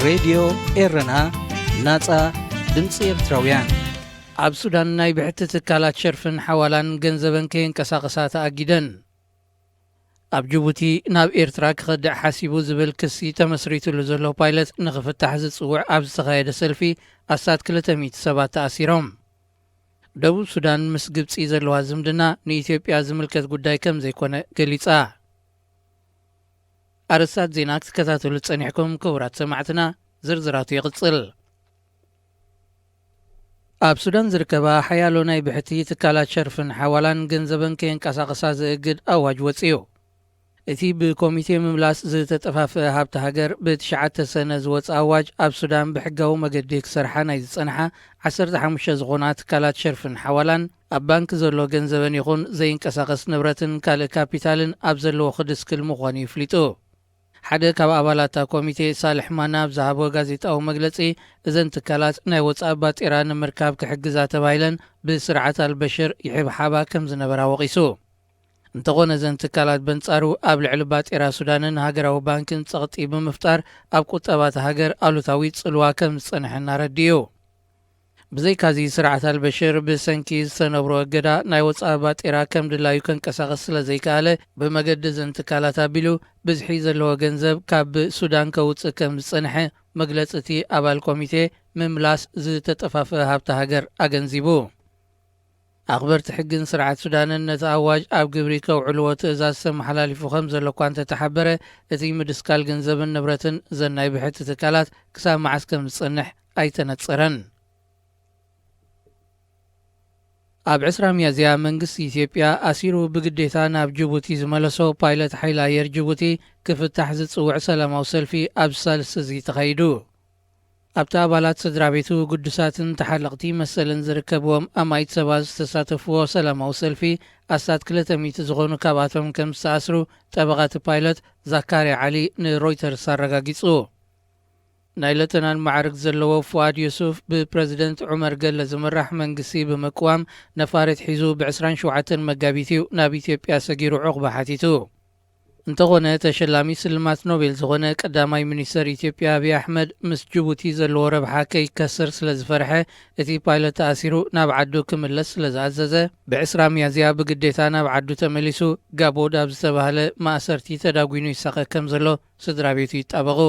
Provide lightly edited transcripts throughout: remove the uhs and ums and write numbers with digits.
ሬድዮ ኤረና ናጻ ድምፂ ኤርትራውያን ኣብ ሱዳን ናይ ብሕቲ ትካላት ሸርፍን ሓዋላን ገንዘበን ከይንቀሳቐሳ ተኣጊደን ኣብ ጅቡቲ ናብ ኤርትራ ክኸድዕ ሓሲቡ ዝብል ክሲ ተመስሪቱሉ ዘሎ ፓይለት ንኽፍታሕ ዝጽውዕ ኣብ ዝተኻየደ ሰልፊ ኣሳት 200 ሰባት ተኣሲሮም ደቡብ ሱዳን ምስ ግብፂ ዘለዋ ዝምድና ንኢትዮጵያ ዝምልከት ጉዳይ ከም ዘይኮነ ገሊጻ ኣርስታት ዜና ክትከታተሉ ጸኒሕኩም ክቡራት ሰማዕትና ዝርዝራቱ ይቕጽል ኣብ ሱዳን ዝርከባ ሓያሎ ናይ ብሕቲ ትካላት ሸርፍን ሓዋላን ገንዘበን ከይንቀሳቐሳ ዝእግድ ኣዋጅ ወፂዩ እቲ ብኮሚቴ ምምላስ ዝተጠፋፍአ ሃብቲ ሃገር ብ9 ሰነ ዝወፅ ኣዋጅ ኣብ ሱዳን ብሕጋዊ መገዲ ክሰርሓ ናይ ዝጸንሓ 15 ዝኾና ትካላት ሸርፍን ሓዋላን ኣብ ባንኪ ዘሎ ገንዘበን ይኹን ዘይንቀሳቐስ ንብረትን ካልእ ካፒታልን ኣብ ዘለዎ ክድስክል ምዃኑ ይፍሊጡ ሓደ ካብ ኣባላታ ኮሚቴ ሳልሕ ማና ብዛሃቦ ጋዜጣዊ መግለጺ እዘን ትካላት ናይ ወጻእ ባጤራ ንምርካብ ክሕግዛ ተባሂለን ብስርዓት ኣልበሽር ይሕብሓባ ከም ዝነበራ ወቒሱ እንተኾነ እዘን ትካላት በንጻሩ ኣብ ልዕሊ ባጤራ ሱዳንን ሃገራዊ ባንክን ጸቕጢ ብምፍጣር ኣብ ቁጠባት ሃገር ኣሉታዊ ጽልዋ ከም ዝጸንሐና ረድዩ ብዘይካዚ ስርዓት ኣልበሽር ብሰንኪ ዝተነብሮ እገዳ ናይ ወጻእ ባጤራ ከም ድላዩ ከንቀሳቐስ ስለ ዘይከኣለ ብመገዲ እዘን ትካላት ኣቢሉ ብዝሒ ዘለዎ ገንዘብ ካብ ሱዳን ከውፅእ ከም ዝጸንሐ መግለፂ እቲ ኣባል ኮሚቴ ምምላስ ዝተጠፋፍአ ሃብቲ ሃገር ኣገንዚቡ ኣኽበርቲ ሕግን ስርዓት ሱዳንን ነቲ ኣዋጅ ኣብ ግብሪ ከውዕልዎ ትእዛዝ ተመሓላሊፉ ከም ዘሎ እኳ እንተተሓበረ እቲ ምድስካል ገንዘብን ንብረትን እዘን ናይ ብሕቲ ትካላት ክሳብ መዓስ ከም ዝጸንሕ ኣይተነጸረን ኣብ 20 ሚያዝያ መንግስቲ ኢትዮጵያ ኣሲሩ ብግዴታ ናብ ጅቡቲ ዝመለሶ ፓይለት ሓይሊ ኣየር ጅቡቲ ክፍታሕ ዝጽውዕ ሰላማዊ ሰልፊ ኣብ ሳልስ እዚ ተኻይዱ ኣብቲ ኣባላት ስድራ ቤቱ ጉዱሳትን ተሓለቕቲ መሰልን ዝርከብዎም ኣማይት ሰባት ዝተሳተፍዎ ሰላማዊ ሰልፊ ኣሳት 200 ዝኾኑ ካብኣቶም ከም ዝተኣስሩ ጠበቓቲ ፓይለት ዛካርያ ዓሊ ንሮይተርስ ኣረጋጊጹ ናይ ለተናን ማዕርግ ዘለዎ ፍዋድ ዩሱፍ ብፕረዚደንት ዑመር ገለ ዝምራሕ መንግስቲ ብምቅዋም ነፋረት ሒዙ ብ27 መጋቢት ናብ ኢትዮጵያ ሰጊሩ ዕቑባ ሓቲቱ እንተኾነ ተሸላሚ ስልማት ኖቤል ዝኾነ ቀዳማይ ሚኒስተር ኢትዮጵያ አብይ ኣሕመድ ምስ ጅቡቲ ዘለዎ ረብሓ ከይከስር ስለ ዝፈርሐ እቲ ፓይለት ተኣሲሩ ናብ ዓዱ ክምለስ ስለ ዝኣዘዘ ብ20 ሚያዝያ ብግዴታ ናብ ዓዱ ተመሊሱ ጋቦድ ኣብ ዝተባህለ ማእሰርቲ ተዳጒኑ ይሳቐ ከም ዘሎ ስድራ ቤቱ ይጣበቑ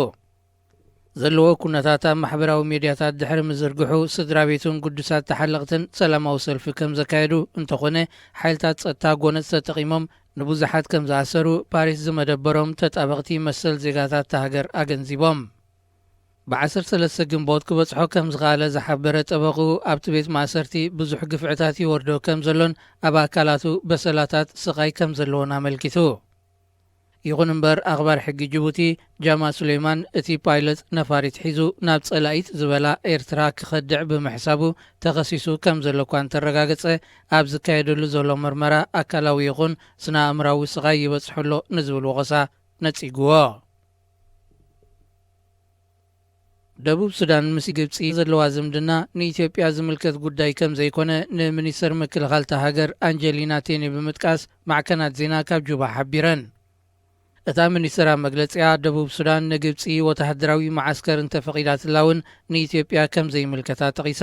ዘለዎ ኩነታት ኣብ ማሕበራዊ ሚድያታት ድሕሪ ምዝርግሑ ስድራ ቤቱን ጉዱሳት ተሓለቕትን ሰላማዊ ሰልፊ ከም ዘካየዱ እንተኾነ ሓይልታት ጸጥታ ጎነፅ ተጠቒሞም ንብዙሓት ከም ዝኣሰሩ ፓሪስ ዝመደበሮም ተጣበቕቲ መሰል ዜጋታት ሃገር ኣገንዚቦም ብ13 ግንቦት ክበጽሖ ከም ዝኸኣለ ዝሓበረ ጠበቑ ኣብቲ ቤት ማእሰርቲ ብዙሕ ግፍዕታት ይወርዶ ከም ዘሎን ኣብ ኣካላቱ በሰላታት ስቓይ ከም ዘለዎን ኣመልኪቱ ይኹን እምበር ኣኽባር ሕጊ ጅቡቲ ጃማ ሱሌይማን እቲ ፓይለት ነፋሪት ሒዙ ናብ ጸላኢት ዝበላ ኤርትራ ክኸድዕ ብምሕሳቡ ተኸሲሱ ከም ዘሎ እኳ እንተረጋገጸ ኣብ ዝካየደሉ ዘሎ ምርመራ ኣካላዊ ይኹን ስነ ኣእምራዊ ስቓይ ይበጽሐሎ ንዝብል ወቐሳ ነጺግዎ ደቡብ ሱዳን ምስ ግብፂ ዘለዋ ዝምድና ንኢትዮጵያ ዝምልከት ጉዳይ ከም ዘይኮነ ንሚኒስተር ምክልኻልቲ ሃገር አንጀሊና ቴኒ ብምጥቃስ ማዕከናት ዜና ካብ ጁባ ሓቢረን እታ ሚኒስትር መግለጺያ ደቡብ ሱዳን ንግብፂ ወተሃደራዊ ማዓስከር እንተፈቒዳትላ እውን ንኢትዮጵያ ከም ዘይምልከታ ጠቒሳ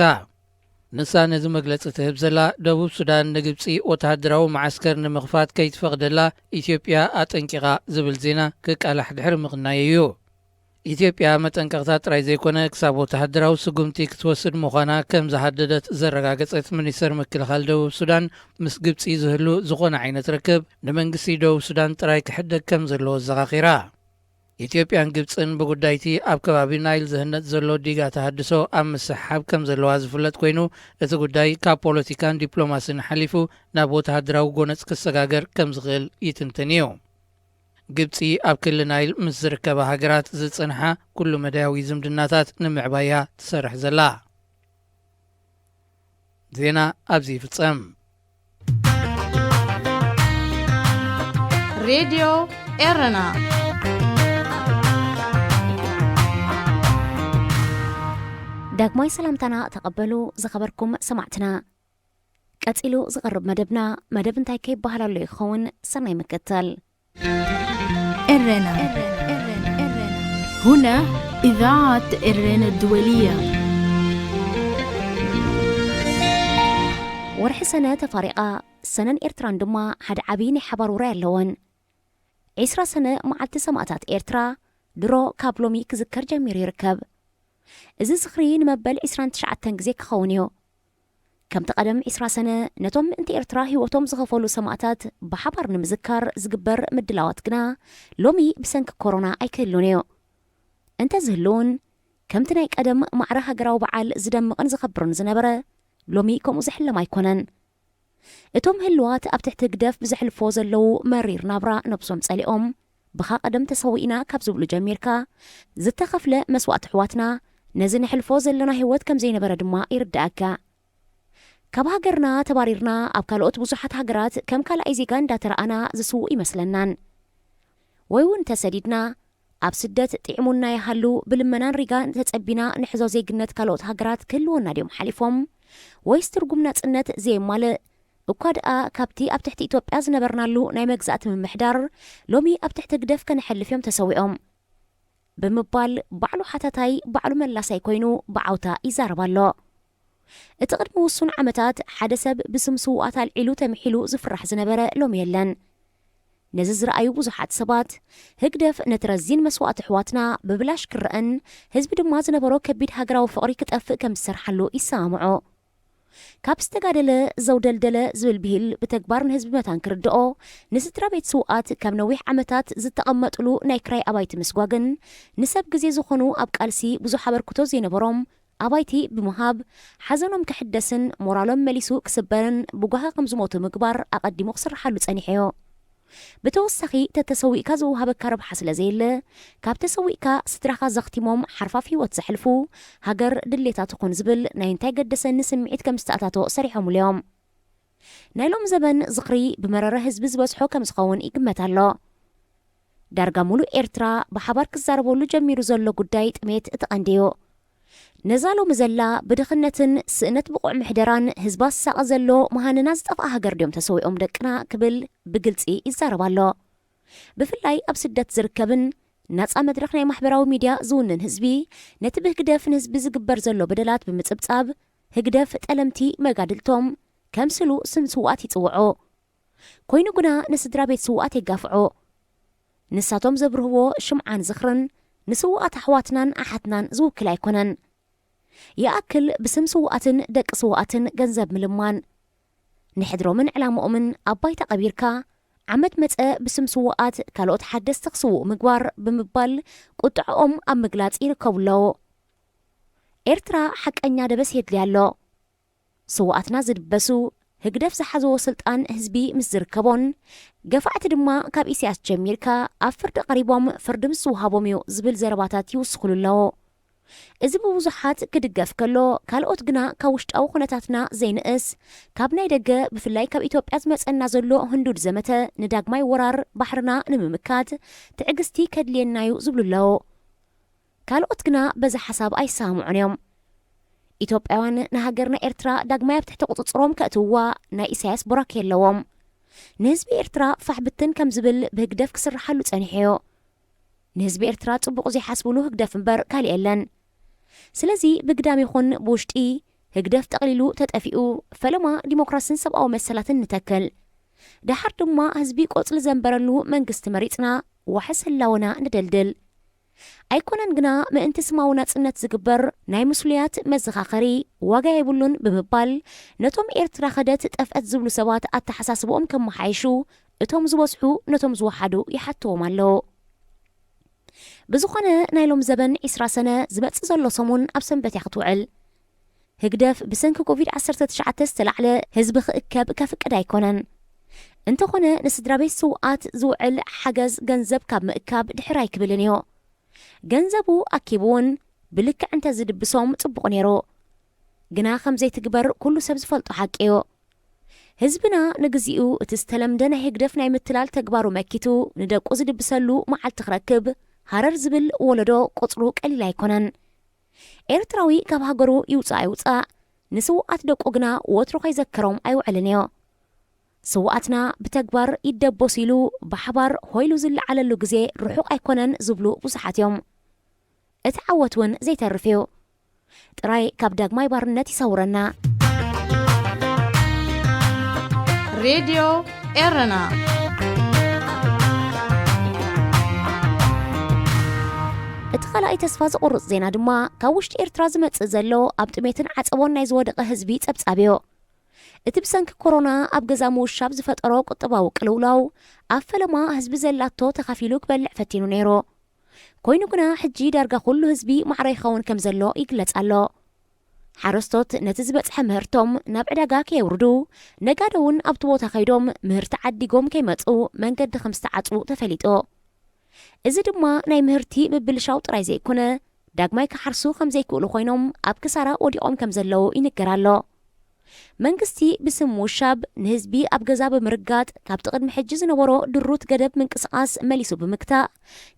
ንሳ ነዚ መግለፂ ትህብ ዘላ ደቡብ ሱዳን ንግብፂ ወተሃደራዊ ማዓስከር ንምኽፋት ከይትፈቕደላ ኢትዮጵያ ኣጠንቂቓ ዝብል ዜና ክቃላሕ ድሕሪ ምቕናይ እዩ ኢትዮጵያ መጠንቀቕታ ጥራይ ዘይኮነ ክሳብ ወተሃደራዊ ስጉምቲ ክትወስድ ምዃና ከም ዝሃደደት ዘረጋገጸት ሚኒስተር ምክልኻል ደቡብ ሱዳን ምስ ግብፂ ዝህሉ ዝኾነ ዓይነት ርክብ ንመንግስቲ ደቡብ ሱዳን ጥራይ ክሕደግ ከም ዘለዎ ዘኻኺራ ኢትዮጵያን ግብፅን ብጉዳይቲ ኣብ ከባቢ ናይል ዝህነት ዘሎ ዲጋ ተሃድሶ ኣብ ምስሓብ ከም ዘለዋ ዝፍለጥ ኮይኑ እቲ ጉዳይ ካብ ፖለቲካን ዲፕሎማስን ሓሊፉ ናብ ወተሃደራዊ ጎነፅ ክሰጋገር ከም ዝኽእል ይትንትን እዩ ግብፂ ኣብ ክልል ናይል ምስ ዝርከባ ሃገራት ዝጽንሓ ኩሉ መዳያዊ ዝምድናታት ንምዕባያ ትሰርሕ ዘላ ዜና ኣብዚ ይፍጸም ሬድዮ ኤረና ዳግማይ ሰላምታና ተቐበሉ ዝኸበርኩም ሰማዕትና ቀፂሉ ዝቐርብ መደብና መደብ እንታይ ከይበሃላሉ ይኸውን ሰናይ መከተል إرنا هنا إذاعة إرن الدولية. ورح سنة تفارقة سنن إرتران دما حد عبيني حبار وريال لون 10 سنة معلت سماعتات إرترا درو كابلومي كذكر جمير يركب إذا زخرين مبل 29 جزيك خونيو كم تقدم 10 سنة نتوم انت إرترا هيوتوم زغفولو سماعتات بحبر نمذكر زقبر مدلاوات قنا لومي بسنك كورونا أي كلونيو انت زهلون كم تنايك أدم معرها قراو بعال زدم انزخبرن زنبرة لومي كم زحل ما يكونن اتوم هلوات أبتحت قدف بزحل فوز اللو مرير نابرا نبصم تساليهم بخا قدم تسوينا كابزبلو جميركا زدت خفلة مسوات حواتنا نزن حلفوز اللنا هوت كم زين برد ما يرداكا كاب هاجرنا تباريرنا أبكالوت بزحت هاجرات كم كال أيزيغان داترأنا زسوء مسلنان ويون تسديدنا أب سدت تعمونا يهلو بالمنان ريغان تتأبينا نحزو زي قنات كالوت هاجرات كلونا ديوم حليفهم ويسترقمنا تسنت زي مال وكادقا كابتي أب تحت إتوب أزنا برنالو ناي مجزات من محدار لومي أب تحت قدف كان حل فيهم تسويهم بمبال بعلو حتاتاي بعلو ملاساي كوينو بعوتا إزاربالو اتقدم وصون عمتات حدسب بسمسوات العلو تمحلو زفرح زنبرة لومي يلن نزز رأيو بزحات سبات هقدف نترزين مسوات حواتنا ببلاش كرأن هزب دما زنبرو كبيد هاقراو فقري كتأف كم سرحلو إسامعو كابستقادلة زودلدلة زول بيل بتكبارن هزب متان كردقو نسترا بيت سوقات كم نويح عمتات زد تقمطلو نايكراي أبايت مسقواغن نسب قزي زخونو أبقالسي بزو حبر كتو زينبروم أبايتي بمهاب حزنهم كحدسن مورالهم مليسو كسبرن بقوها قمزموتو مقبار أقدمو خسر حالو تسانيحيو بتوسخي تتسويكا زو هبكا ربح سلازيل كاب تسويكا ستراخا زغتيموم حرفافي وتسحلفو هاجر دليتا تقون زبل ناينتاي قدسن نسمعيت كمستقاتاتو سريحهم اليوم نايلوم زبن زقري بمرارة هزب زبسحو كمسقون إقمتالو دارقا مولو إرترا بحبار كزاربولو جميرو زلو قدايت ميت اتقانديو نزالو مزلا بدخنتن سئنت بقوع محدران هزباس ساق زلو مهاننا زطفا هاجر ديوم تسويقوم دقنا كبل بقلتي إزاربالو بفلاي أبسدت زركبن ناس مدرخنا محبراو ميديا زونن هزبي نتبه قدف نزب زقبر زلو بدلات بمتصبصاب هقدف تألمتي مقادلتهم كمسلو سمسوات يتوعو كوينو قنا نسدرا بيت سوات يقافعو نساتهم زبرهو شمعان زخرن نسوات حواتنان أحتنان زوكلا يكونن يأكل بسم سوقاتن دك سوقاتن جنزب ملمان نحدرو من علامة من أبايت قبيركا عمد متأ بسم سوقات كالوت حدث تقسو مقوار بمبال قطع أم مقلات إيركولو إرترا حق أنيا دبس يدليالو سوقاتنا زد بسو هقدف زحزو سلطان هزبي مزركبون قفعت دما كاب إسياس جميركا أفرد قريبهم فرد مسوهابوميو زبل زرباتات يوسخلو اللو إذا بوزحات كدقف كلو كالوت قنا كوشت أو خناتاتنا زين إس كابنا يدقى بفلاي كاب إتوب أزمت أن زلو هندود زمتا نداق ماي ورار بحرنا نممكات تعقستي كدلين نايو زبلو اللو كالوت قنا بزا حساب أي سامعنيوم إتوب أوان نهاجرنا إرترا داق ماي بتحت قطصروم كأتوا نا إساس براكي اللوام نهزبي إرترا فحبتن كم زبل بهقدف كسر حلو تانيحيو نهزبي إرترا تطبقو زي حاسبولو هقدف مبار كالي إلان سلازي بقدام يخون بوشتي هقدف تقليلو تتأفئو فلما ديمقراسين سبقاو مسلاتن نتاكل دحر دما هزبي قوصل زنبرلو منقست مريتنا وحس هلاونا ندلدل أيكونن قنا ما انت سماونا تسنت زقبر ناي مسؤوليات مزخاخري واقع يبولون بمبال نتوم إرترا خدت تأفأت زبلو سوات التحساسبوهم كم محايشو اتوم زوصحو نتوم زوحدو يحطو مالو بزخانة نايلوم زبن 10 سنة زبت زلو صمون أبسنبت يختوعل هقدف بسنك كوفيد-19 استلعل هزبخ إكاب كافك أدايكونن انتو خونه نسدرابي سوقات زوعل حجز جنزب كاب مأكاب دحراي كبلنيو جنزبو أكيبون بلك انت زد بصوم تبقو نيرو جنا خمزي تكبر كل سبز فلطو حقيو هزبنا نجزيو تستلم دنا هقدف ناي متلال تكبارو مكيتو ندقو زد بسلو معال تخركب هرر زبل ولدو قطرو قليلا يكونن إرتراوي كاب هاجرو يوصا نسوقات دقو جنا وترو خيزكروم أيو علنيو سوقاتنا بتكبر يدبو سيلو بحبر هويلو زل على اللوجزي رحوق أيكونن زبلو بصحاتيوم እትዓወትውን ዘይተርፍዩ ጥራይ ካብ ዳግማይ ባርነት ይሰውረና ሬድዮ ኤረና እቲ ኸልኣይ ተስፋ ዝቑርጽ ዜና ድማ ካብ ውሽጢ ኤርትራ ዝመጽእ ዘሎ ኣብ ጥሜትን ዓጸቦን ናይ ዝወደቐ ህዝቢ ጸብጻብዮ እቲ ብሰንኪ ኮሮና ኣብ ገዛ ምውሻብ ዝፈጠሮ ቁጥባዊ ቅልውላው ኣብ ፈለማ ህዝቢ ዘላቶ ተኻፊሉ ክበልዕ ፈቲኑ ነይሩ ኮይኑ ግና ሕጂ ዳርጋ ኩሉ ህዝቢ ማዕረ ይኸውን ከም ዘሎ ይግለጽ ኣሎ ሓረስቶት ነቲ ዝበጽሐ ምህርቶም ናብ ዕዳጋ ከየውርዱ ነጋደውን ኣብቲ ቦታ ከይዶም ምህርቲ ዓዲጎም ከይመጹ መንገዲ ከም ዝተዓጽው ተፈሊጡ እዚ ድማ ናይ ምህርቲ ምብልሻው ጥራይ ዘይኮነ ዳግማይ ክሓርሱ ከም ዘይክእሉ ኮይኖም ኣብ ክሳራ ወዲቖም ከም ዘለዉ ይንገር ኣሎ መንግስቲ ብስም ውሻብ ንህዝቢ ኣብ ገዛ ብምርጋጥ ካብቲ ቅድሚ ሕጂ ዝነበሮ ድሩት ገደብ ምንቅስቓስ መሊሱ ብምክታእ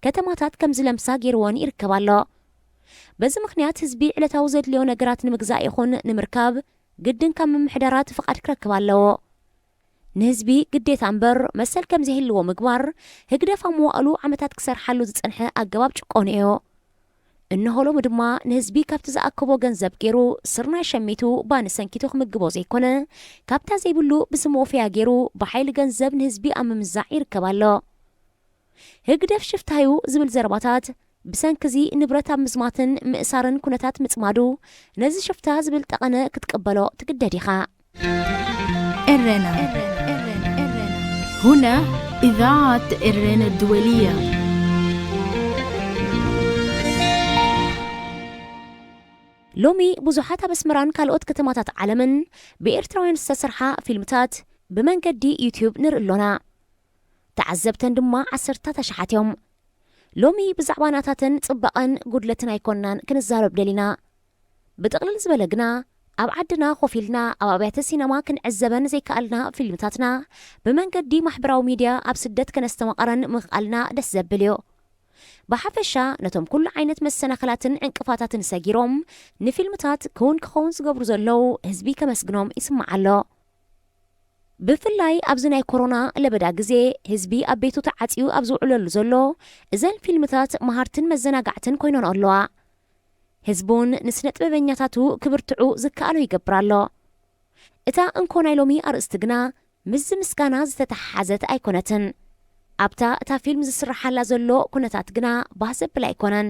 ከተማታት ከም ዝለምሳ ገይርዎን ይርከብ ኣሎ በዚ ምክንያት ህዝቢ ዕለታዊ ዘድልዮ ነገራት ንምግዛእ ይኹን ንምርካብ ግድን ካብ ምምሕዳራት ፍቓድ ክረክብ ኣለዎ ንህዝቢ ግዴታ እምበር መሰል ከም ዘይህልዎ ምግባር ህግደፍ ምዋእሉ ዓመታት ክሰርሓሉ ዝጸንሐ ኣገባብ ጭቆን እዩ እንሆሎም ድማ ንህዝቢ ካብቲ ዝኣከቦ ገንዘብ ገይሩ ስርናይ ሸሚቱ ባንሰንኪቱ ክምግቦ ዘይኮነ ካብታ ዘይብሉ ብስም ወፍያ ገይሩ ብሓይሊ ገንዘብ ንህዝቢ ኣብ ምምዛዕ ይርከብ ኣሎ ህግደፍ ሽፍታዩ ዝብል ዘረባታት ብሰንኪዚ ንብረት ኣብ ምዝማትን ምእሳርን ኩነታት ምጽማዱ ነዚ ሽፍታ ዝብል ጠቐነ ክትቀበሎ ትግደድ ኢኻ إرنا هنا إذاعة إرنا الدولية لومي ብዙሓት ኣብ ኣስመራን ካልኦት ከተማታት ዓለምን ብኤርትራውያን ዝተሰርሓ ፊልምታት ብመንገዲ ዩቲዩብ ንርእሎና ተዓዘብተን ድማ 10 ተሽሓትዮም ሎሚ ብዛዕባ ናታትን ጽባቐን ጉድለትን ኣይኮንናን ክንዛረብ ደሊና ብጥቕልል ዝበለግና ኣብ ዓድና ኾፊልና ኣብ ኣብያተ ሲነማ ክንዕዘበን ዘይከኣልና ፊልምታትና ብመንገዲ ማሕበራዊ ሚድያ ኣብ ስደት ከነስተመቐረን ምኽኣልና ደስ ዘብል እዩ ብሓፈሻ ነቶም ኩሉ ዓይነት መሰናኽላትን ዕንቅፋታትን ሰጊሮም ንፊልምታት ክኸውን ዝገብሩ ዘለው ህዝቢ ከመስግኖም ይስማዕ ኣሎ ብፍላይ ኣብዚ ናይ ኮሮና ለበዳ ግዜ ህዝቢ ኣብ ቤቱ ተዓጽዩ ኣብ ዝውዕለሉ ዘሎ እዘን ፊልምታት መሃርትን መዘናጋዕትን ኮይኖን ኣለዋ ህዝቡን ንስነ ጥበበኛታቱ ክብርትዑ ዝከኣሉ ይገብር ኣሎ እታ እንኮናይ ሎሚ ኣርእስቲ ግና ምስ ምስጋና ዝተተሓሓዘት ኣይኮነትን ኣብታ እታ ፊልም ዝስራሓላ ዘሎ ኩነታት ግና ባህ ዘብል ኣይኮነን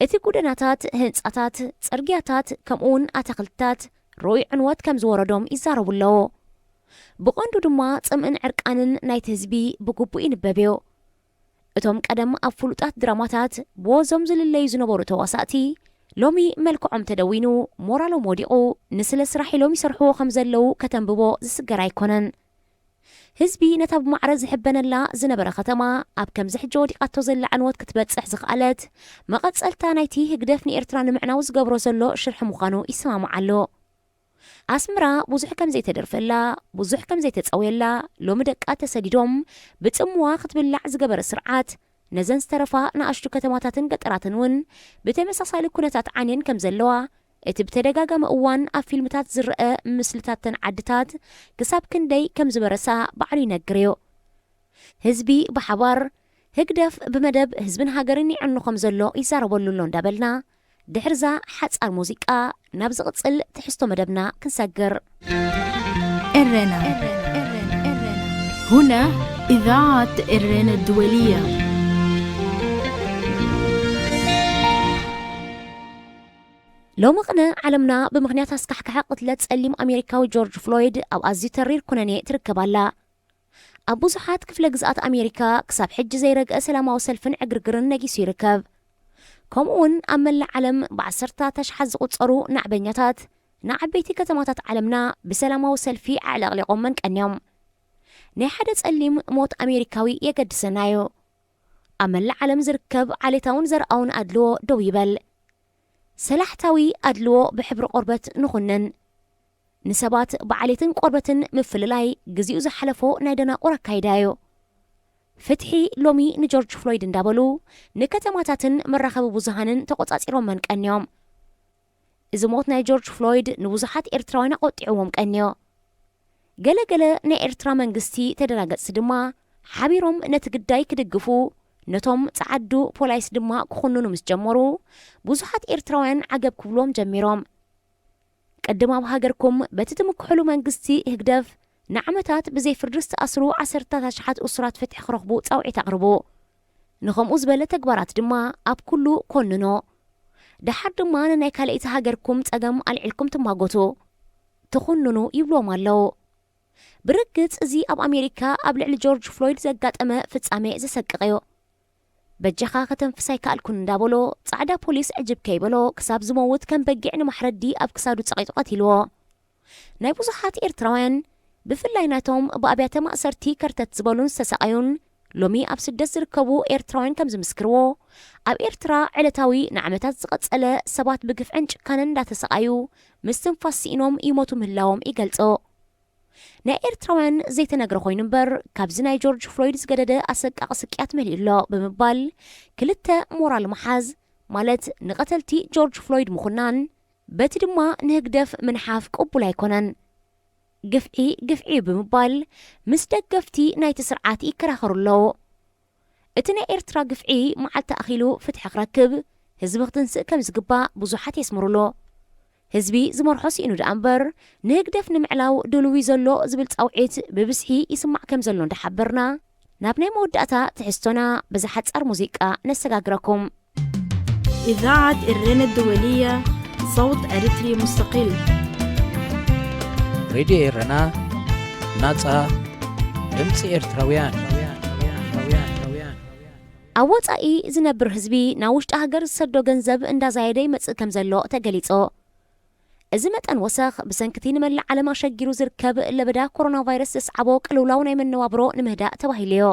እቲ ጎደናታት ህንጻታት ጽርግያታት ከምኡውን ኣትክልትታት ሮይ ዕንወት ከም ዝወረዶም ይዛረቡ ኣለዎ ብቐንዱ ድማ ጽምእን ዕርቃንን ናይቲ ህዝቢ ብግቡእ ይንበብዮ እቶም ቀደም ኣብ ፍሉጣት ድራማታት ብወዞም ዝልለዩ ዝነበሩ ተዋሳእቲ ሎሚ መልክዖም ተደዊኑ ሞራሎም ወዲቑ ንስለ ስራሕ ኢሎም ይሰርሕዎ ከም ዘለው ከተንብቦ ዝስገር ኣይኮነን ህዝቢ ነታ ብማዕረ ዝሕበነላ ዝነበረ ከተማ ኣብ ከምዚ ሕጂ ወዲቓቶ ዘላ ዕንወት ክትበጽሕ ዝኽኣለት መቐጸልታ ናይቲ ህግደፍ ንኤርትራ ንምዕናው ዝገብሮ ዘሎ ሽርሒ ምዃኑ ይሰማማዕ ኣሎ ኣስመራ ብዙሕ ከም ዘይተደርፈላ ብዙሕ ከም ዘይተጸውየላ ሎሚ ደቃ ተሰዲዶም ብጽምዋ ክትብላዕ ዝገበረ ስርዓት ነዘን ዝተረፋ ንኣሽቱ ከተማታትን ገጠራትን እውን ብተመሳሳሊ ኩነታት ዓንየን ከም ዘለዋ እቲ ብተደጋጋሚ እዋን ኣብ ፊልምታት ዝርአ ምስልታተን ዓድታት ክሳብ ክንደይ ከም ዝበረሳ ባዕሉ ይነግር እዩ ህዝቢ ብሓባር ህግደፍ ብመደብ ህዝብን ሃገርን ይዕኑ ከም ዘሎ ይዛረበሉ ኣሎ እንዳበልና ድሕርዛ ሓጻር ሙዚቃ ናብ ዝቕጽል ትሕዝቶ መደብና ክንሰግር إرنا هنا إذاعة إرنا الدولية لو مقنا علمنا بمغنيات أسكحكح قتلت سلم أمريكاوي جورج فلويد أو أزي ترير كوناني تركبالا أبو زحات كفل جزءات أمريكا كساب حج زيرق أسلامة وسلفن عقرقرن نجيس يركب كمون أمل العالم بعصرتا تشحز قصرو نعبنياتات نعبيتي كتماتات عالمنا بسلامة وسلفي على غلقهم من كأنيوم نحدث سلم موت أمريكاوي يقد سنايو أمل العالم زركب على تاون زرقون أدلو دويبل سلاحتاوي أدلو بحبر قربت نخنن نسبات بعليتن قربتن مفللاي جزيو زحلفو نايدنا أوراكايدايو فتحي لومي نجورج فلويد اندابلو نكتماتاتن مرخب بوزهانن تقوطاصيروم من كانيوم إذا موت ناي جورج فلويد نبوزحات إرتراوين قطعوهم كانيو ገለገለ ናይ ኤርትራ መንግስቲ ተደናገጽ ድማ ሓቢሮም ነቲ ግዳይ ክድግፉ ነቶም ጻዓዱ ፖላይስ ድማ ክኹንኑ ምስ ጀመሩ ብዙሓት ኤርትራውያን ዓገብ ክብሎም ጀሚሮም ቀድማ ኣብ ሃገርኩም በቲ ትምክሕሉ መንግስቲ ህግደፍ ንዓመታት ብዘይ ፍርዲ ዝተኣስሩ 10,000 እስራት ፍትሒ ክረኽቡ ጻውዒት ኣቕርቡ ንኸምኡ ዝበለ ተግባራት ድማ ኣብ ኩሉ ኮንኖ ድሓር ድማ ንናይ ካልእቲ ሃገርኩም ጸገም ኣልዒልኩም ትማጎቱ ትኹንኑ ይብሎም ኣለው ብርግጽ እዚ ኣብ ኣሜሪካ ኣብ ልዕሊ ጆርጅ ፍሎይድ ዘጋጠመ ፍጻሜ ዘሰቅቕዮ በጀኻ ከተንፍሳይ ከኣልኩን እንዳበሎ ጻዕዳ ፖሊስ ዕጅብ ከይበሎ ክሳብ ዝመውት ከም በጊዕ ንማሕረዲ ኣብ ክሳዱ ጸቒጡ ቀቲልዎ ናይ ብዙሓት ኤርትራውያን ብፍላይ ናቶም ብኣብያተ ማእሰርቲ ከርተት ዝበሉን ዝተሰቃዩን ሎሚ ኣብ ስደት ዝርከቡ ኤርትራውያን ከም ዝምስክርዎ ኣብ ኤርትራ ዕለታዊ ንዓመታት ዝቐጸለ ሰባት ብግፍዕን ጭካንን እንዳተሰቃዩ ምስ ትንፋስ ሲኢኖም ይሞቱ ምህላዎም ይገልጾ ናይ ኤርትራውያን ዘይተነግረ ኮይኑ እምበር ካብዚ ናይ ጆርጅ ፍሎይድ ዝገደደ ኣሰቃቂ ስቅያት መሊኡሎ ብምባል ክልተ ሞራል መሓዝ ማለት ንቐተልቲ ጆርጅ ፍሎይድ ምኹናን በቲ ድማ ንህግደፍ ምንሓፍ ቅቡል ኣይኮነን ግፍዒ ብምባል ምስ ደገፍቲ ናይቲ ስርዓት ይከራኸሩለው እቲ ናይ ኤርትራ ግፍዒ መዓልቲ ኣኺሉ ፍትሒ ክረክብ ህዝቢ ክትንስእ ከም ዝግባእ ብዙሓት የስምሩሎ ህዝቢ ዝመርሖ ሲኢኑ ደኣ እምበር ንህግደፍ ንምዕላው ድልዊ ዘሎ ዝብል ጻውዒት ብብዝሒ ይስማዕ ከም ዘሎ እንዳሓበርና ናብ ናይ መወዳእታ ትሕዝቶና ብዝሓጻር ሙዚቃ ነሰጋግረኩም إذاعة الرنا الدولية صوت أريتري مستقل راديو إيرنا ناصا ድምፂ ኤርትራውያን ኣብ ወጻኢ ዝነብር ህዝቢ ናብ ውሽጢ ሃገር ዝሰዶ ገንዘብ እንዳዛየደ ይመጽእ ከም ዘሎ ተገሊጾ እዚ መጠን ወሰኽ ብሰንኪቲ ንመላእ ዓለም ኣሸጊሩ ዝርከብ ለበዳ ኮሮና ቫይረስ ዘስዓቦ ቅልውላው ናይ መነባብሮ ንምህዳእ ተባሂልዮ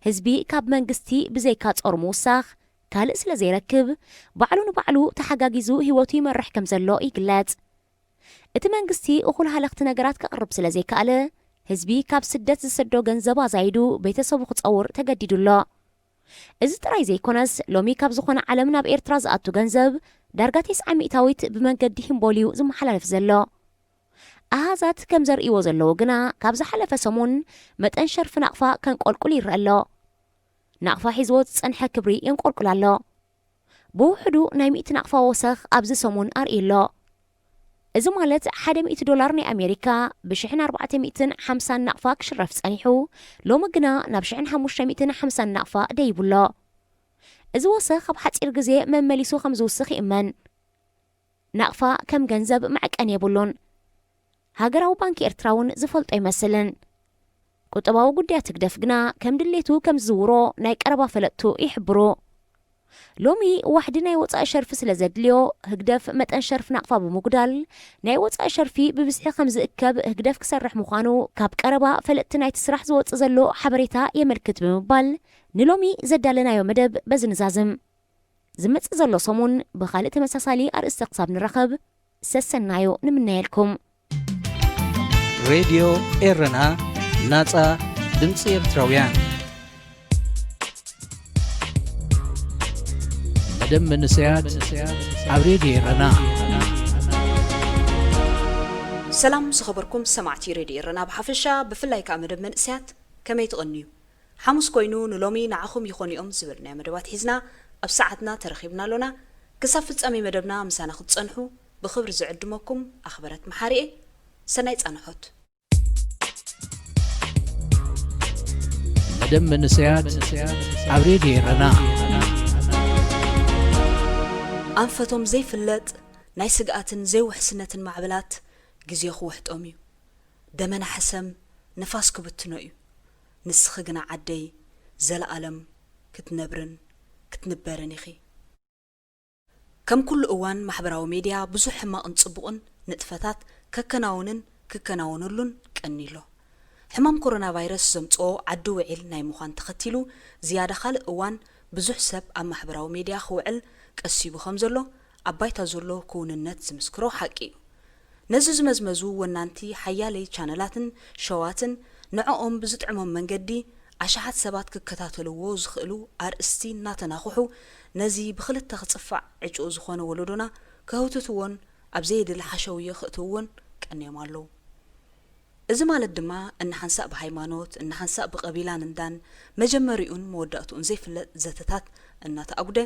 ህዝቢ ካብ መንግስቲ ብዘይካ ጾር ምውሳኽ ካልእ ስለ ዘይረክብ ባዕሉ ንባዕሉ ተሓጋጊዙ ህይወቱ ይመርሕ ከም ዘሎ ይግለጽ እቲ መንግስቲ እኹል ሃለኽቲ ነገራት ከቕርብ ስለ ዘይከኣለ ህዝቢ ካብ ስደት ዝሰዶ ገንዘብ ኣዛይዱ ቤተሰቡ ክጸውር ተገዲዱሎ እዚ ጥራይ ዘይኮነስ ሎሚ ካብ ዝኾነ ዓለም ናብ ኤርትራ ዝኣቱ ገንዘብ ዳርጋ 900 ብመንገዲ ሂምቦልዩ ዝመሓላለፍ ዘሎ ኣሃዛት ከም ዘርእይዎ ዘለዎ ግና ካብ ዝሓለፈ ሰሙን መጠን ሸርፊ ናቕፋ ከንቆልቁል ይርአ ኣሎ ናቕፋ ሒዝዎ ዝጸንሐ ክብሪ የንቆልቁል ኣሎ ብውሕዱ ናይ 100 ናቕፋ ወሰኽ ኣብዚ ሰሙን ኣርእሎ እዚ ማለት $100 ናይ ኣሜሪካ ብ1450 ናቕፋ ክሽረፍ ጸኒሑ ሎሚ ግና ናብ 1550 ናቕፋ ደይብሎ እዚ ወሰኽ ኣብ ሓፂር ግዜ መመሊሱ ከም ዝውስኽ ይእመን ናቕፋ ከም ገንዘብ መዕቀን የብሉን ሃገራዊ ባንኪ ኤርትራ እውን ዝፈልጦ ይመስልን ቁጠባዊ ጉዳያት ትግደፍ ግና ከም ድሌቱ ከም ዝውሮ ናይ ቀረባ ፈለጥቱ ይሕብሩ ሎሚ ዋሕዲ ናይ ወፃኢ ሸርፊ ስለ ዘድልዮ ህግደፍ መጠን ሸርፊ ናቕፋ ብምጉዳል ናይ ወፃኢ ሸርፊ ብብዝሒ ከም ዝእከብ ህግደፍ ክሰርሕ ምዃኑ ካብ ቀረባ ፈለጥቲ ናይቲ ስራሕ ዝወፅእ ዘሎ ሓበሬታ የመልክት ብምባል ንሎሚ ዘዳለናዮ መደብ በዝንዛዝም ዝመጽእ ዘሎ ሰሙን ብኻልእ ተመሳሳሊ ኣርእስቲ ክሳብ ንረኸብ ሰሰናዮ ንምናየልኩም ሬድዮ ኤረና ናጻ ድምፂ ኤርትራውያን መደብ መንስያት ኣብ ሬድዮ ኤረና ሰላም ዝኸበርኩም ሰማዕቲ ሬድዮ ኤረና ብሓፈሻ ብፍላይ ከዓ መደብ መንስያት ከመይ ትቕንዩ ሓሙስ ኮይኑ ንሎሚ ንዓኹም ይኾኒኦም ዝብልናዮ መደባት ሒዝና ኣብ ሰዓትና ተረኺብና ኣሎና ክሳብ ፍጻሜ መደብና ምሳና ክትጸንሑ ብኽብሪ ዝዕድመኩም ኣኽበረት መሓሪኤ ሰናይ ጻንሖት መደብ መንስያት ኣብ ሬድዮ ኤረና ኣንፈቶም ዘይፍለጥ ናይ ስግኣትን ዘይውሕስነትን ማዕበላት ግዜ ክውሕጦም እዩ ደመና ሓሰም ነፋስ ክብትኖ እዩ ንስኺ ግና ዓደይ ዘለኣለም ክትነብርን ክትንበርን ኢኺ ከም ኩሉ እዋን ማሕበራዊ ሚድያ ብዙሕ ሕማቕን ጽቡቕን ንጥፈታት ክከናወነሉን ቀኒሎ ሕማም ኮሮና ቫይረስ ዘምጽኦ ዓዲ ውዒል ናይ ምዃን ተኸቲሉ ዝያዳ ካልእ እዋን ብዙሕ ሰብ ኣብ ማሕበራዊ ሚድያ ክውዕል ቀሲቡ ከም ዘሎ ኣብ ባይታ ዘሎ ክውንነት ዝምስክሮ ሓቂ እዩ ነዚ ዝመዝመዙ ወናንቲ ሓያለይ ቻነላትን ሸዋትን ንዕኦም ብዝጥዕሞም መንገዲ ኣሽሓት ሰባት ክከታተልዎ ዝኽእሉ ኣርእስቲ እናተናኽሑ ነዚ ብኽልተ ክጽፋዕ ዕጩ ዝኾነ ወለዶና ከህውትትዎን ኣብ ዘይድሊ ሓሸውዮ ክእትውዎን ቀንዮም ኣለዉ እዚ ማለት ድማ እንሓንሳእ ብሃይማኖት እንሓንሳእ ብቀቢላን እንዳን መጀመሪኡን መወዳእቱን ዘይፍለጥ ዘተታት እናተኣጉደ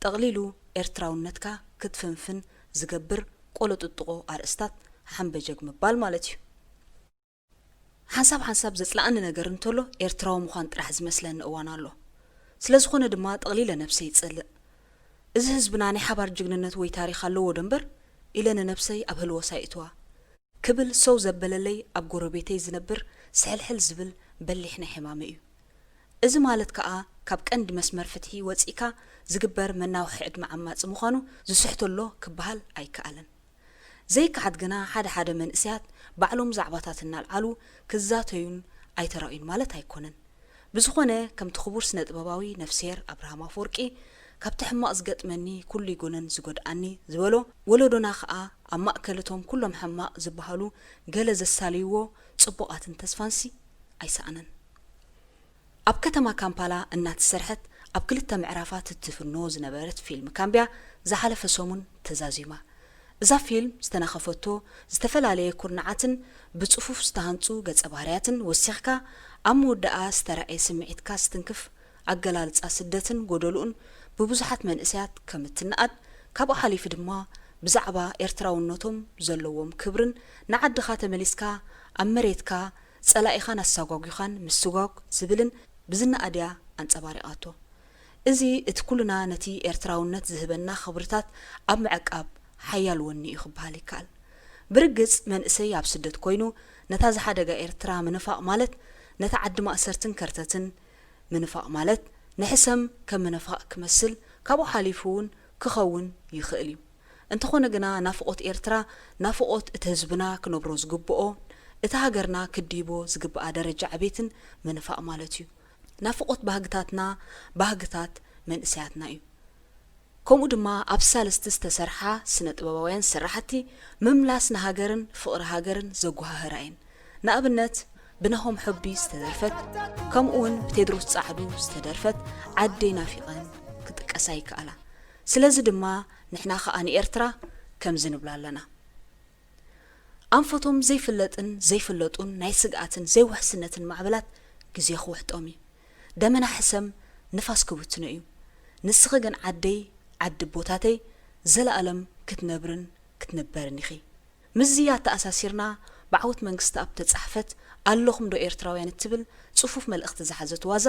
ጠቕሊሉ ኤርትራውነትካ ክትፍንፍን ዝገብር ቆለጥጥቆ ኣርእስታት ሓንበጀግ ምባል ማለት እዩ። ሓንሳብ ዘጽላእኒ ነገር እንተሎ ኤርትራዊ ምዃን ጥራሕ ዝመስለኒ እዋን ኣሎ። ስለዝኾነ ድማ ጠቕሊለ ነፍሰይ ይጸልእ። እዚ ህዝብና ናይ ሓባር ጅግንነት ወይ ታሪኽ ኣለዎ ደንበር ኢለ ንነፍሰይ ኣብ ህልወሳይ እትዋ ክብል ሰው ዘበለለይ ኣብ ጎረቤተይ ዝነብር ስሕልሕል ዝብል በሊሕ ናይ ሕማመ እዩ። እዚ ማለት ከዓ ካብ ቀንዲ መስመር ፍትሒ ወፂካ ዝግበር መናውሒ ዕድመ ዓማፂ ምዃኑ ዝስሕተሎ ክበሃል ኣይከኣለን። ዘይከዓድ ግና ሓደ መንእስያት ባዕሎም ዛዕባታት እናልዓሉ ክዛተዩን ኣይተራእዩን ማለት ኣይኮነን። ብዝኾነ ከምቲ ክቡር ስነ ጥበባዊ ነፍሴር ኣብርሃም ኣፈወርቂ ካብቲ ሕማቕ ዝገጥመኒ ኩሉ ይጎነን ዝጎድኣኒ ዝበሎ ወለዶና ከዓ ኣብ ማእከለቶም ኩሎም ሕማቕ ዝበሃሉ ገለ ዘሳልይዎ ጽቡቓትን ተስፋንሲ ኣይሰኣነን። ኣብ ከተማ ካምፓላ እናተሰርሐት ኣብ 2 ምዕራፋት እትፍኖ ዝነበረት ፊልም ካምብያ ዝሓለፈ ሰሙን ተዛዚማ። እዛ ፊልም ዝተናኸፈቶ ዝተፈላለየ ኩርናዓትን ብጽፉፍ ዝተሃንጹ ገጸ ባህርያትን ወሲኽካ ኣብ መወዳኣ ዝተረኣየ ስምዒትካ ስትንክፍ ኣገላልጻ ስደትን ጎደሉኡን ብብዙሓት መንእስያት ከም እትነኣድ ካብኡ ሓሊፉ ድማ ብዛዕባ ኤርትራውነቶም ዘለዎም ክብርን ንዓድኻ ተመሊስካ ኣብ መሬትካ ጸላኢኻን ኣሳጓጒኻን ምስጓግ ዝብልን ብዝነኣድያ ኣንጸባሪቓቶ። እዚ እቲ ኩልና ነቲ ኤርትራውነት ዝህበና ክብርታት ኣብ ምዕቃብ ሓያል ወኒ እዩ ክበሃል ይከኣል። ብርግጽ መንእሰይ ኣብ ስደት ኮይኑ ነታ ዝሓደጋ ኤርትራ ምንፋቕ ማለት ነታ ዓዲ ማእሰርትን ከርተትን ምንፋቕ ማለት ንሕሰም ከም ምንፋቕ ክመስል ካብኡ ሓሊፉ እውን ክኸውን ይኽእል እዩ። እንተኾነ ግና ናፍቆት ኤርትራ ናፍቆት እቲ ህዝብና ክነብሮ ዝግብኦ እቲ ሃገርና ክዲቦ ዝግብኣ ደረጃ ዕቤትን ምንፋቕ ማለት እዩ። ናፍቆት ባህግታትና ባህግታት መንእስያትና እዩ። ከምኡ ድማ ኣብ ሳለስተ ዝተሰርሓ ስነ ጥበባውያን ስራሕቲ ምምላስ ንሃገርን ፍቕሪ ሃገርን ዘጓሃህራየን። ንኣብነት ብናሆም ሕቢ ዝተደርፈት ከምኡውን ብቴድሮስ ጻዕዱ ዝተደርፈት ዓደይ ናፊቐን ክጥቀሳ ይከኣላ። ስለዚ ድማ ንሕና ከዓ ንኤርትራ ከም ዝንብላ ኣለና። ኣንፈቶም ዘይፍለጥን ዘይፍለጡን ናይ ስግኣትን ዘይውሕስነትን ማዕበላት ግዜ ክውሕጦም እዩ። ደመና ሕሰም ንፋስ ክብትነ እዩ። ንስኺ ግን ዓደይ ዓዲ ቦታተይ ዘለኣለም ክትነብርን ክትነበርን ኢኺ። ምዝያ ተኣሳሲርና بعوت منግስቲ ኣብ ተጻሕፈት ኣለኹም ዶ ኤርትራውያን እትብል ጽፉፍ መልእኽቲ ዝሓዘት ዋዛ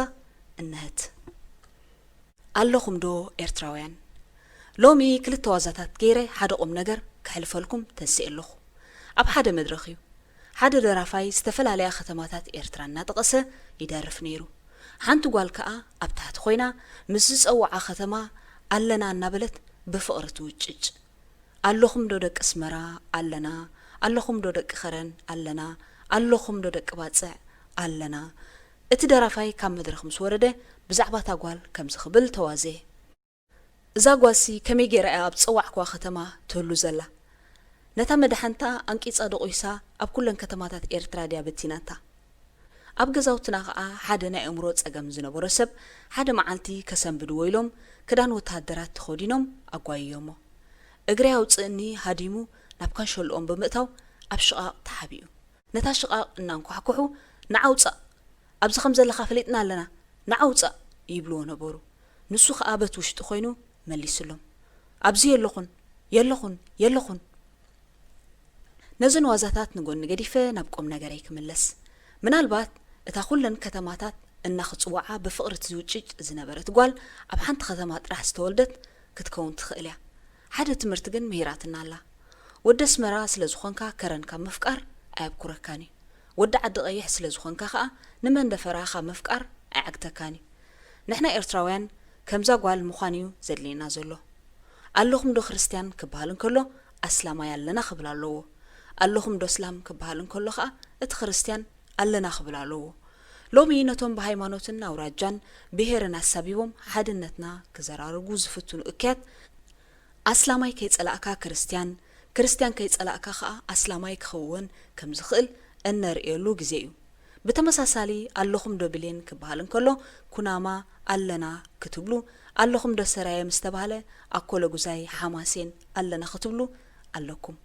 እንህት ኣለኹም ዶ ኤርትራውያን ሎሚ ክልተ ዋዛታት ገይረ ሓደ ቁም ነገር ክሕልፈልኩም ተንስኤለኹ ኣብ ሓደ መድረኽ እዩ ሓደ ደራፋይ ዝተፈላለዩ ከተማታት ኤርትራ እናጠቐሰ ይደርፍ ነይሩ ሓንቲ ጓል ከዓ ኣብ ታሕቲ ኮይና ምስ ዝጸውዓ ከተማ ኣለና እናበለት ብፍቕሪ ትውጭጭ ኣለኹም ዶ ደቂ ስመራ ኣለና ኣለኹም ዶ ደቂ ኸረን ኣለና ኣለኹም ዶ ደቂ ባጽዕ ኣለና እቲ ደራፋይ ካብ መድረኽ ምስ ወረደ ብዛዕባ እታ ጓል ከም ዝኽብል ተዋዘ እዛ ጓልሲ ከመይ ጌራ ኣብ ጽዋዕኳ ከተማ ትህሉ ዘላ ነታ መድሓንታ አንቂጻ ደቑይሳ ኣብ ኩለን ከተማታት ኤርትራ ድያ በቲናታ ኣብ ገዛውትና ከዓ ሓደ ናይ እምሮ ጸገም ዝነበሮ ሰብ ሓደ መዓልቲ ከሰንብድ ወይሎም ክዳን ወታደራት ተኸዲኖም ኣጓይዮሞ እግሪ ኣውፅእኒ ሃዲሙ ናብ ካንሸልኦም ብምእታው ኣብ ሽቓቕ ተሓቢኡ ነታ ሽቓቕ እናንኳሕኩሑ ንዓውፃእ ኣብዚ ከም ዘለኻ ፈሊጥና ኣለና ንዓውፃእ ይብልዎ ነበሩ ንሱ ከዓ በት ውሽጢ ኮይኑ መሊስሎም ኣብዚ የለኹን ነዘን ዋዛታት ንጎኒ ገዲፈ ናብ ቁም ነገረይ ክምለስ ምናልባት እታ ኩለን ከተማታት እናኽጽዋዓ ብፍቕሪ ትውጭጭ ዝነበረት ጓል ኣብ ሓንቲ ከተማ ጥራሕ ዝተወልደት ክትከውን ትኽእል እያ ሓደ ትምህርቲ ግን ምሂራትና ኣላ ወደ ስመራ ስለ ዝኾንካ ከረንካ ምፍቃር ኣየብኩረካኒ ወደ ዓዲ ቀይሕ ስለ ዝኾንካ ከዓ ንመንደፈራኻ ምፍቃር ኣያዕግተካኒ ንሕና ኤርትራውያን ከምዛ ጓል ምዃን እዩ ዘድልየና ዘሎ ኣለኹም ዶ ክርስቲያን ክበሃል እንከሎ ኣስላማይ ኣለና ክብል ኣለዎ ኣለኹም ዶ እስላም ክበሃል እንከሎ ከዓ እቲ ክርስቲያን ኣለና ክብል ኣለዎ ሎሚ ነቶም ብሃይማኖትን ኣውራጃን ብሄርን ኣሳቢቦም ሓድነትና ክዘራርጉ ዝፍትኑ እክያት ኣስላማይ ከይጸላእካ ክርስቲያን ከይጸላእካ ከዓ ኣስላማይ ክኸውን ከም ዝኽእል እነርእየሉ ግዜ እዩ ብተመሳሳሊ ኣለኹም ዶ ብሌን ክበሃል እንከሎ ኩናማ ኣለና ክትብሉ ኣለኹም ዶ ሰራየ ምስ ተባሃለ ኣኮለ ጉዛይ ሓማሴን ኣለና ክትብሉ ኣለኩም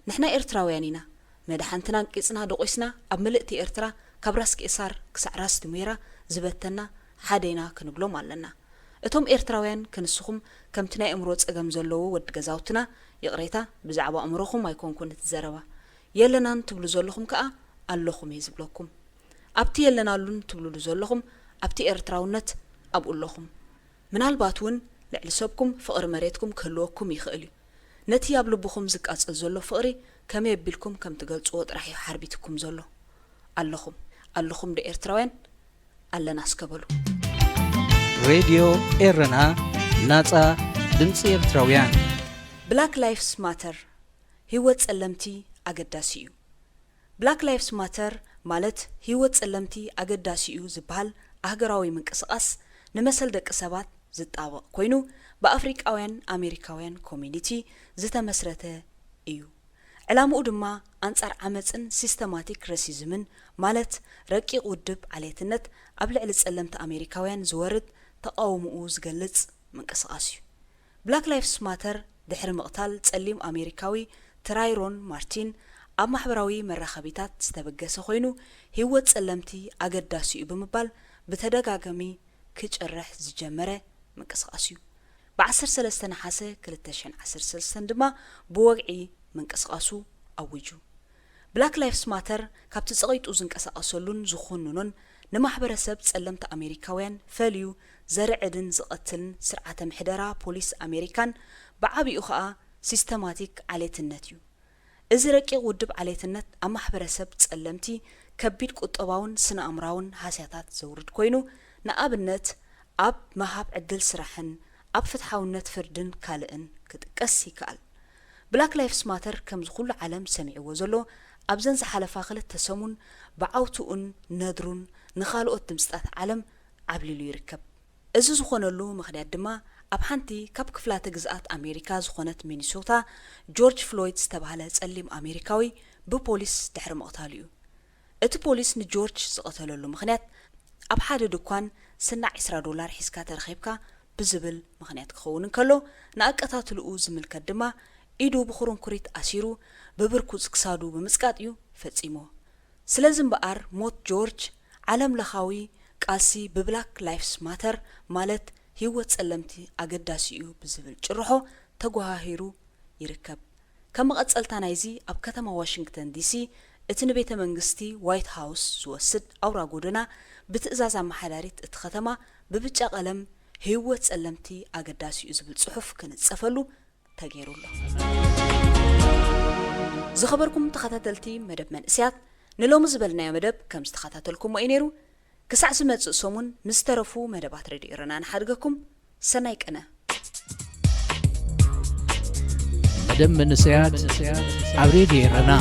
ንሕና ኤርትራውያን ኢና መድሓንትና ቅጽና ደቆስና ኣብ መልእቲ ኤርትራ ካብ ራስ ቄሳር ክሳዕ ራስ ትሜራ ዝበተና ሓደና ክንብሎም ኣለና እቶም ኤርትራውያን ከንስኹም ከምቲ ናይ እምሮ ጸገም ዘለዎ ወዲ ገዛውትና ይቕሬታ ብዛዕባ እምሮኹም ኣይኮንኩን ትዘረባ የለናን ትብሉ ዘለኹም ከኣ ኣለኹም ይዝብለኩም ኣብቲ የለናሉን ትብሉ ዘለኹም ኣብቲ ኤርትራውነት ኣብኡለኹም ምናልባትውን ልዕሊ ሰብኩም ፍቕሪ መሬትኩም ክህልወኩም ይኽእል እዩ ነቲ ኣብ ልብኹም ዝቃጸል ዘሎ ፍቕሪ ከመይ ኣቢልኩም ከም ትገልጽዎ ጥራሕ ሓርቢትኩም ዘሎ ኣለኹም ደ ኤርትራውያን ኣለና እስከበሉ ሬድዮ ኤረና ናጻ ድምፂ ኤርትራውያን ብላክ ላይፍስ ማተር ህይወት ጸለምቲ ኣገዳሲ እዩ ብላክ ላይፍስ ማተር ማለት ህይወት ጸለምቲ ኣገዳሲ እዩ ዝበሃል ኣህገራዊ ምንቅስቓስ ንመሰል ደቂ ሰባት ዝጣበቕ ኮይኑ ብኣፍሪቃውያን ኣሜሪካውያን ኮሚኒቲ ዝተመስረተ እዩ ዕላምኡ ድማ ኣንጻር ዓመፅን ሲስተማቲክ ረሲዝምን ማለት ረቂቕ ውድብ ዓሌትነት ኣብ ልዕሊ ጸለምቲ ኣሜሪካውያን ዝወርድ ተቃውምኡ ዝገልጽ ምንቅስቓስ እዩ ብላክ ላይፍስ ማተር ድሕሪ ምቕታል ጸሊም ኣሜሪካዊ ትራይሮን ማርቲን ኣብ ማሕበራዊ መራኸቢታት ዝተበገሰ ኮይኑ ህይወት ጸለምቲ ኣገዳሲ እዩ ብምባል ብተደጋጋሚ ክጭርሕ ዝጀመረ ምንቅስቓስ እዩ ብ13 ነሓሰ 2013 ድማ ብወግዒ ምንቅስቓሱ ኣውጁ ብላክ ላይፍስ ማተር ካብቲ ጸቒጡ ዝንቀሳቐሰሉን ዝኹንኖን ንማሕበረሰብ ጸለምቲ ኣሜሪካውያን ፈልዩ ዘርዕድን ዝቐትልን ስርዓተ ምሕደራ ፖሊስ ኣሜሪካን ብዓብኡ ከዓ ሲስተማቲክ ዓሌትነት እዩ እዚ ረቂቕ ውድብ ዓሌትነት ኣብ ማሕበረሰብ ጸለምቲ ከቢድ ቁጠባውን ስነ ኣእምራውን ሃስያታት ዘውርድ ኮይኑ ንኣብነት ኣብ መሃብ ዕድል ስራሕን ኣብ ፍትሓውነት ፍርድን ካልእን ክጥቀስ ይከኣል ብላክ ላይፍስ ማተር ከም ዝኩሉ ዓለም ሰሚዕዎ ዘሎ ኣብዘን ዝሓለፋ 2 ሰሙን ብዓውትኡን ነድሩን ንኻልኦት ድምፅታት ዓለም ዓብሊሉ ይርከብ እዚ ዝኾነሉ ምኽንያት ድማ ኣብ ሓንቲ ካብ ክፍላተ ግዝኣት ኣሜሪካ ዝኾነት ሚኒሶታ ጆርጅ ፍሎይድ ዝተባህለ ጸሊም ኣሜሪካዊ ብፖሊስ ድሕሪ ምቕታሉ እዩ እቲ ፖሊስ ንጆርጅ ዝቐተለሉ ምኽንያት ኣብ ሓደ ድኳን ስናዕ $20 ሒዝካ ተረኺብካ ብዝብል ምኽንያት ክኸውን እንከሎ ንኣቀታትልኡ ዝምልከት ድማ ኢዱ ብኹርንኩሪት ኣሲሩ ብብርኩዝ ክሳዱ ብምጽቃጥ እዩ ፈጺሞ ስለዚ እምበኣር ሞት ጆርጅ ዓለም ለኻዊ ቃልሲ ብብላክ ላይፍስ ማተር ማለት ህይወት ጸለምቲ ኣገዳሲ እዩ ብዝብል ጭርሖ ተጓሂሩ ይርከብ ከም መቐጸልታ ናይዚ ኣብ ከተማ ዋሽንግተን ዲሲ እቲ ንቤተ መንግስቲ ዋይት ሃውስ ዝወስድ ኣውራ ጎደና ብትእዛዝ ኣመሓዳሪት እቲ ከተማ ብብጫ ቀለም ህይወት ጸለምቲ ኣገዳሲ እዩ ዝብል ጽሑፍ ክንጸፈሉ ተገይሩሎ ዝኸበርኩም ተኸታተልቲ መደብ መንእስያት ንሎሚ ዝበልናዮ መደብ ከም ዝተኸታተልኩም እዩ ነይሩ ክሳዕ ዝመጽእ ሰሙን ምስ ተረፉ መደባት ሬድዮ ኤረና ንሓድገኩም ሰናይ ቀነ መደብ መንእስያት ኣብ ሬድዮ ኤረና